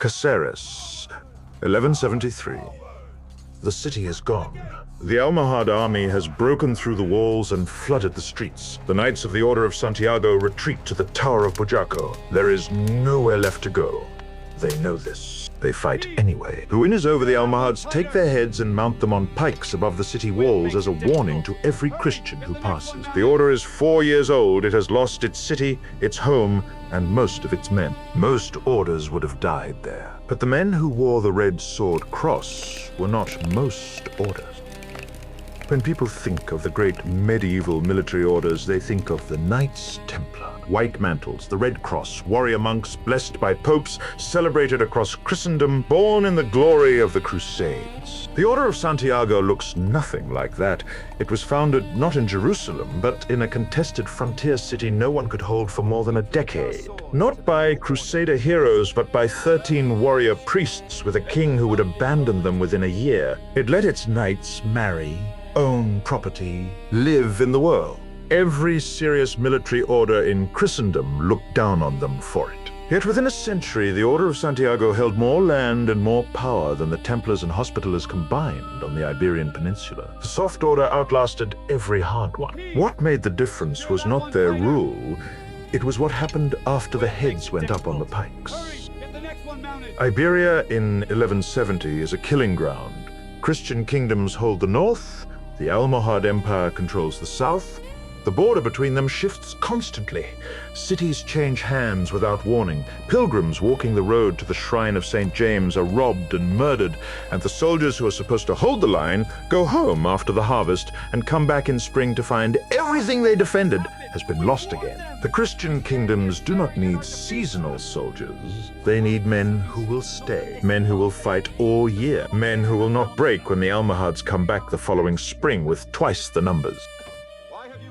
Caceres, 1173. The city is gone. The Almohad army has broken through the walls and flooded the streets. The Knights of the Order of Santiago retreat to the Tower of Bujaco. There is nowhere left to go. They know this. They fight anyway. The winners over the Almohads take their heads and mount them on pikes above the city walls as a warning to every Christian who passes. The order is 4 years old. It has lost its city, its home, and most of its men. Most orders would have died there. But the men who wore the red sword cross were not most orders. When people think of the great medieval military orders, they think of the Knights Templar. White mantles, the Red Cross, warrior monks blessed by popes, celebrated across Christendom, born in the glory of the Crusades. The Order of Santiago looks nothing like that. It was founded not in Jerusalem, but in a contested frontier city no one could hold for more than a decade. Not by Crusader heroes, but by 13 warrior priests with a king who would abandon them within a year. It let its knights marry, own property, live in the world. Every serious military order in Christendom looked down on them for it. Yet within a century, the Order of Santiago held more land and more power than the Templars and Hospitallers combined on the Iberian Peninsula. The soft order outlasted every hard one. What made the difference was not their rule, it was what happened after the heads went up on the pikes. Iberia in 1170 is a killing ground. Christian kingdoms hold the north, the Almohad Empire controls the south. The border between them shifts constantly. Cities change hands without warning. Pilgrims walking the road to the shrine of St. James are robbed and murdered, and the soldiers who are supposed to hold the line go home after the harvest and come back in spring to find everything they defended has been lost again. The Christian kingdoms do not need seasonal soldiers. They need men who will stay, men who will fight all year, men who will not break when the Almohads come back the following spring with twice the numbers.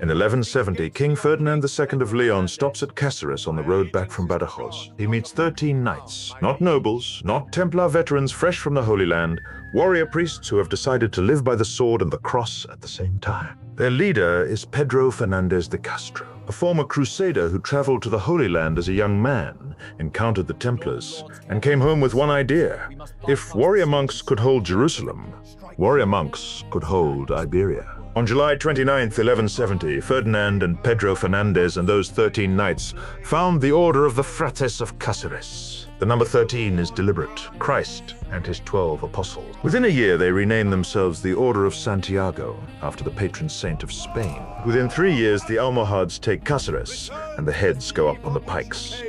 In 1170, King Ferdinand II of Leon stops at Caceres on the road back from Badajoz. He meets 13 knights, not nobles, not Templar veterans fresh from the Holy Land, warrior priests who have decided to live by the sword and the cross at the same time. Their leader is Pedro Fernandez de Castro, a former crusader who traveled to the Holy Land as a young man, encountered the Templars, and came home with one idea. If warrior monks could hold Jerusalem, warrior monks could hold Iberia. On July 29, 1170, Ferdinand and Pedro Fernandez and those 13 knights found the Order of the Fratres of Caceres. The number 13 is deliberate, Christ and his 12 apostles. Within a year, they renamed themselves the Order of Santiago, after the patron saint of Spain. Within 3 years, the Almohads take Caceres, and the heads go up on the pikes.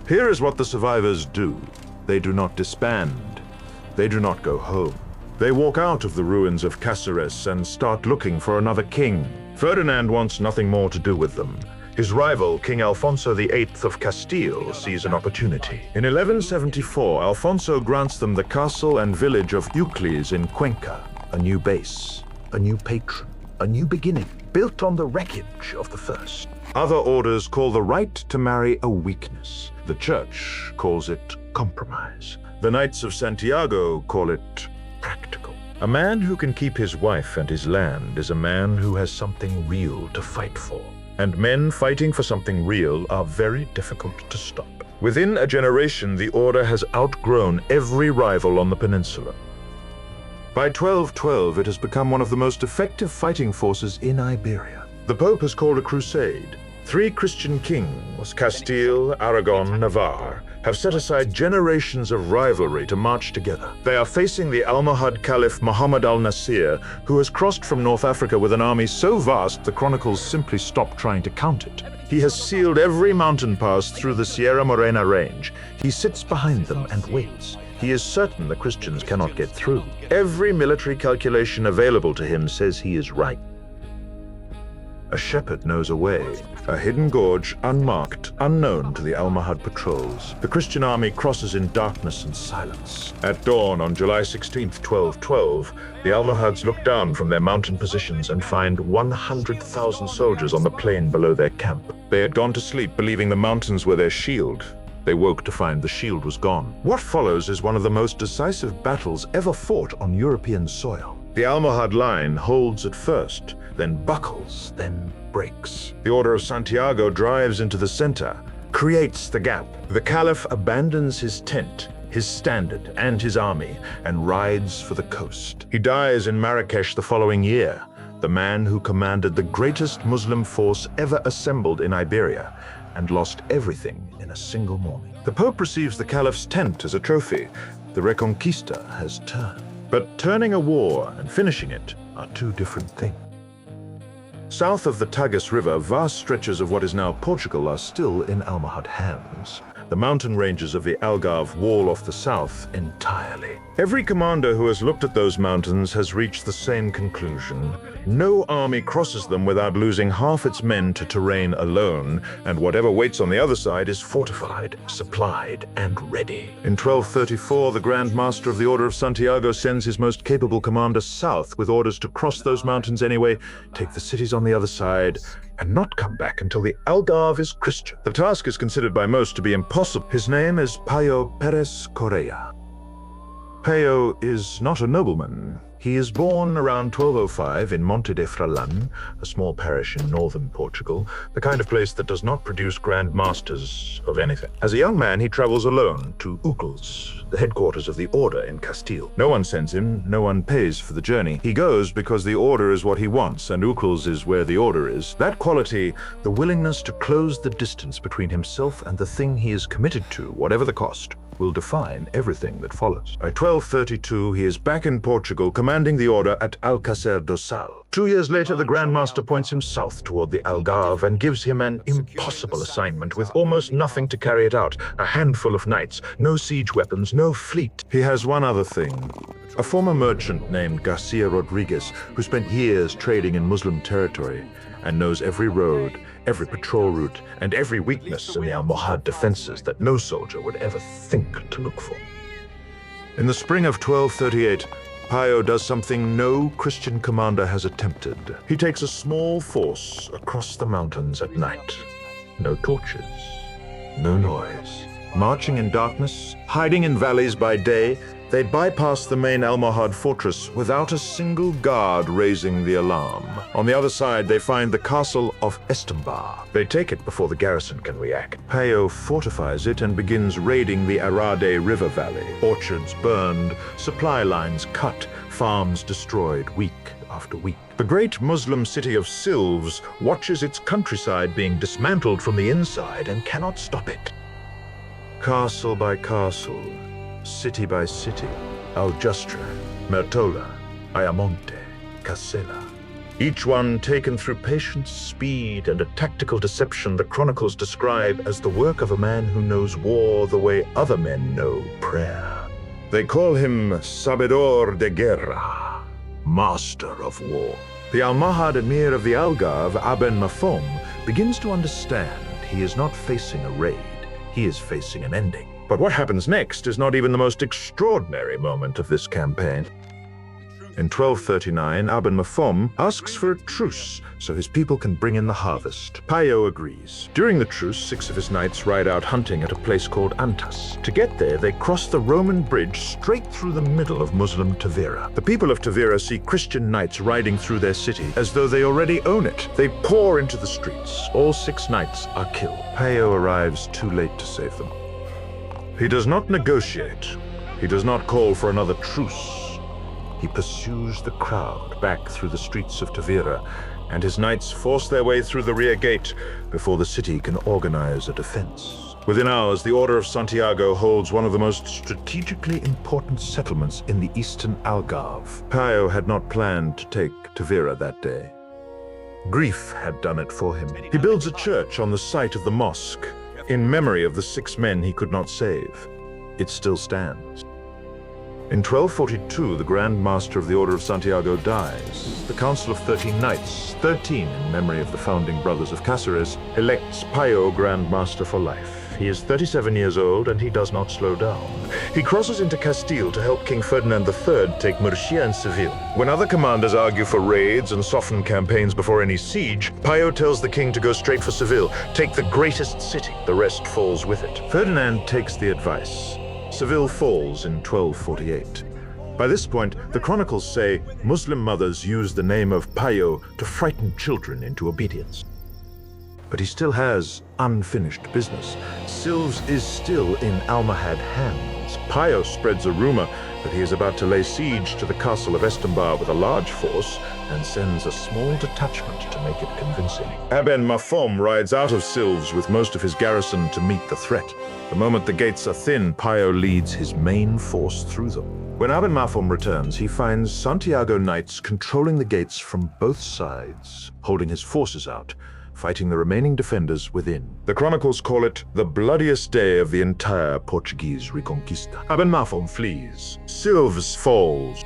Here is what the survivors do. They do not disband. They do not go home. They walk out of the ruins of Caceres and start looking for another king. Ferdinand wants nothing more to do with them. His rival, King Alfonso VIII of Castile, sees an opportunity. In 1174, Alfonso grants them the castle and village of Ucles in Cuenca, a new base, a new patron, a new beginning, built on the wreckage of the first. Other orders call the right to marry a weakness. The Church calls it compromise. The Knights of Santiago call it practical. A man who can keep his wife and his land is a man who has something real to fight for. And men fighting for something real are very difficult to stop. Within a generation, the order has outgrown every rival on the peninsula. By 1212, it has become one of the most effective fighting forces in Iberia. The Pope has called a crusade. 3 Christian kings, Castile, Aragon, Navarre, have set aside generations of rivalry to march together. They are facing the Almohad caliph Muhammad al-Nasir, who has crossed from North Africa with an army so vast the chronicles simply stopped trying to count it. He has sealed every mountain pass through the Sierra Morena range. He sits behind them and waits. He is certain the Christians cannot get through. Every military calculation available to him says he is right. A shepherd knows a way, a hidden gorge, unmarked, unknown to the Almohad patrols. The Christian army crosses in darkness and silence. At dawn on July 16, 1212, the Almohads look down from their mountain positions and find 100,000 soldiers on the plain below their camp. They had gone to sleep believing the mountains were their shield. They woke to find the shield was gone. What follows is one of the most decisive battles ever fought on European soil. The Almohad line holds at first, then buckles, then breaks. The Order of Santiago drives into the center, creates the gap. The caliph abandons his tent, his standard, and his army, and rides for the coast. He dies in Marrakesh the following year, the man who commanded the greatest Muslim force ever assembled in Iberia, and lost everything in a single morning. The Pope receives the Caliph's tent as a trophy. The Reconquista has turned. But turning a war and finishing it are two different things. South of the Tagus River, vast stretches of what is now Portugal are still in Almohad hands. The mountain ranges of the Algarve wall off the south entirely. Every commander who has looked at those mountains has reached the same conclusion. No army crosses them without losing half its men to terrain alone, and whatever waits on the other side is fortified, supplied, and ready. In 1234, the Grand Master of the Order of Santiago sends his most capable commander south with orders to cross those mountains anyway, take the cities on the other side, and not come back until the Algarve is Christian. The task is considered by most to be impossible. His name is Paio Perez Correa. Paio is not a nobleman. He is born around 1205 in Monte de Fralan, a small parish in northern Portugal, the kind of place that does not produce grandmasters of anything. As a young man, he travels alone to Ucles, the headquarters of the Order in Castile. No one sends him, no one pays for the journey. He goes because the Order is what he wants, and Ucles is where the Order is. That quality, the willingness to close the distance between himself and the thing he is committed to, whatever the cost, will define everything that follows. By 1232, he is back in Portugal, commanding the Order at Alcácer do Sal. 2 years later, the Grand Master points him south toward the Algarve and gives him an impossible assignment with almost nothing to carry it out. A handful of knights, no siege weapons, no fleet. He has one other thing. A former merchant named Garcia Rodriguez, who spent years trading in Muslim territory and knows every road, every patrol route, and every weakness in the Almohad defenses that no soldier would ever think to look for. In the spring of 1238, Paio does something no Christian commander has attempted. He takes a small force across the mountains at night. No torches, no noise. Marching in darkness, hiding in valleys by day, they bypass the main Almohad fortress without a single guard raising the alarm. On the other side, they find the castle of Estambar. They take it before the garrison can react. Paio fortifies it and begins raiding the Arade River valley. Orchards burned, supply lines cut, farms destroyed week after week. The great Muslim city of Silves watches its countryside being dismantled from the inside and cannot stop it. Castle by castle, city by city, Aljustra, Mertola, Ayamonte, Casella. Each one taken through patience, speed, and a tactical deception the chronicles describe as the work of a man who knows war the way other men know prayer. They call him Sabedor de Guerra, master of war. The Almohad emir of the Algarve, Aben Mafom, begins to understand he is not facing a raid, he is facing an ending. But what happens next is not even the most extraordinary moment of this campaign. In 1239, Aben Mafom asks for a truce so his people can bring in the harvest. Paio agrees. During the truce, 6 of his knights ride out hunting at a place called Antas. To get there, they cross the Roman bridge straight through the middle of Muslim Tavira. The people of Tavira see Christian knights riding through their city as though they already own it. They pour into the streets. All 6 knights are killed. Paio arrives too late to save them. He does not negotiate. He does not call for another truce. He pursues the crowd back through the streets of Tavira, and his knights force their way through the rear gate before the city can organize a defense. Within hours, the Order of Santiago holds one of the most strategically important settlements in the eastern Algarve. Paio had not planned to take Tavira that day. Grief had done it for him. He builds a church on the site of the mosque, in memory of the 6 men he could not save. It still stands. In 1242, the Grand Master of the Order of Santiago dies. The Council of 13 Knights, 13 in memory of the founding brothers of Caceres, elects Paio Grand Master for life. He is 37 years old, and he does not slow down. He crosses into Castile to help King Ferdinand III take Murcia and Seville. When other commanders argue for raids and soften campaigns before any siege, Paio tells the king to go straight for Seville, take the greatest city. The rest falls with it. Ferdinand takes the advice. Seville falls in 1248. By this point, the chronicles say Muslim mothers used the name of Paio to frighten children into obedience. But he still has unfinished business. Silves is still in Almohad hands. citizens. Paio spreads a rumor that he is about to lay siege to the castle of Estambar with a large force and sends a small detachment to make it convincing. Aben Mafom rides out of Silves with most of his garrison to meet the threat. The moment the gates are thin, Paio leads his main force through them. When Aben Mafom returns, he finds Santiago knights controlling the gates from both sides, holding his forces out, fighting the remaining defenders within. The chronicles call it the bloodiest day of the entire Portuguese Reconquista. Aben Mafom flees. Silves falls.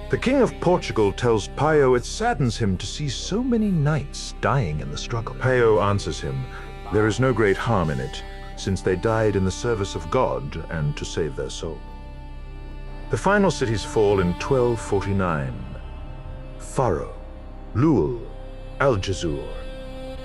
The King of Portugal tells Paio it saddens him to see so many knights dying in the struggle. Paio answers him, there is no great harm in it, since they died in the service of God and to save their soul. The final cities fall in 1249. Faro, Lewel, Algezur.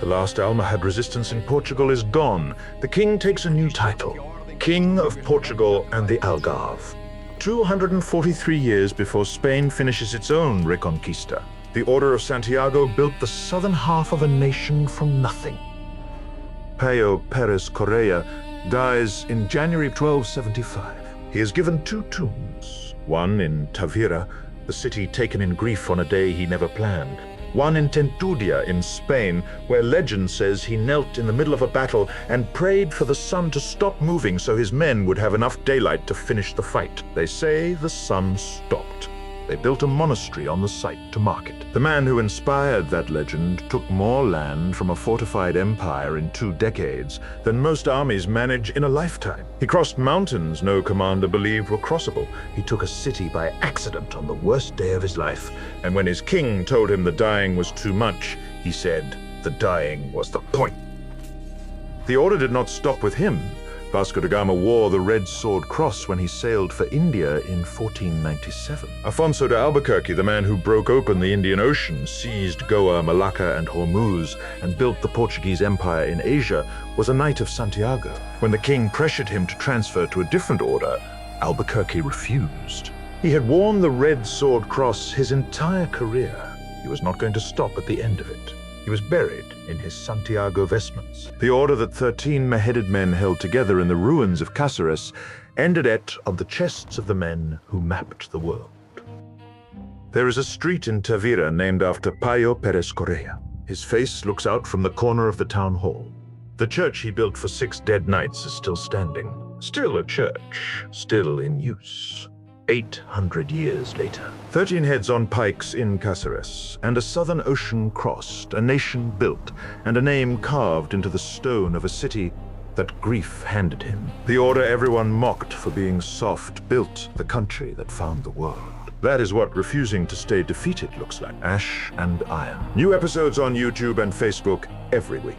The last Almohad resistance in Portugal is gone. The king takes a new title, King of Portugal and the Algarve. 243 years before Spain finishes its own Reconquista, the Order of Santiago built the southern half of a nation from nothing. Paio Perez Correa dies in January 1275. He is given two tombs, one in Tavira, the city taken in grief on a day he never planned. One in Tentudia in Spain, where legend says he knelt in the middle of a battle and prayed for the sun to stop moving so his men would have enough daylight to finish the fight. They say the sun stopped. They built a monastery on the site to mark it. The man who inspired that legend took more land from a fortified empire in 2 decades than most armies manage in a lifetime. He crossed mountains no commander believed were crossable. He took a city by accident on the worst day of his life, and when his king told him the dying was too much, he said the dying was the point. The order did not stop with him. Vasco da Gama wore the red sword cross when he sailed for India in 1497. Alfonso de Albuquerque, the man who broke open the Indian Ocean, seized Goa, Malacca, and Hormuz, and built the Portuguese Empire in Asia, was a knight of Santiago. When the king pressured him to transfer to a different order, Albuquerque refused. He had worn the red sword cross his entire career. He was not going to stop at the end of it. He was buried in his Santiago vestments. The order that 13 beheaded men held together in the ruins of Caceres ended on the chests of the men who mapped the world. There is a street in Tavira named after Paio Perez Correa. His face looks out from the corner of the town hall. The church he built for 6 dead knights is still standing. Still a church, still in use. 800 years later. 13 heads on pikes in Caceres, and a southern ocean crossed, a nation built, and a name carved into the stone of a city that grief handed him. The order everyone mocked for being soft built the country that found the world. That is what refusing to stay defeated looks like. Ash and iron. New episodes on YouTube and Facebook every week.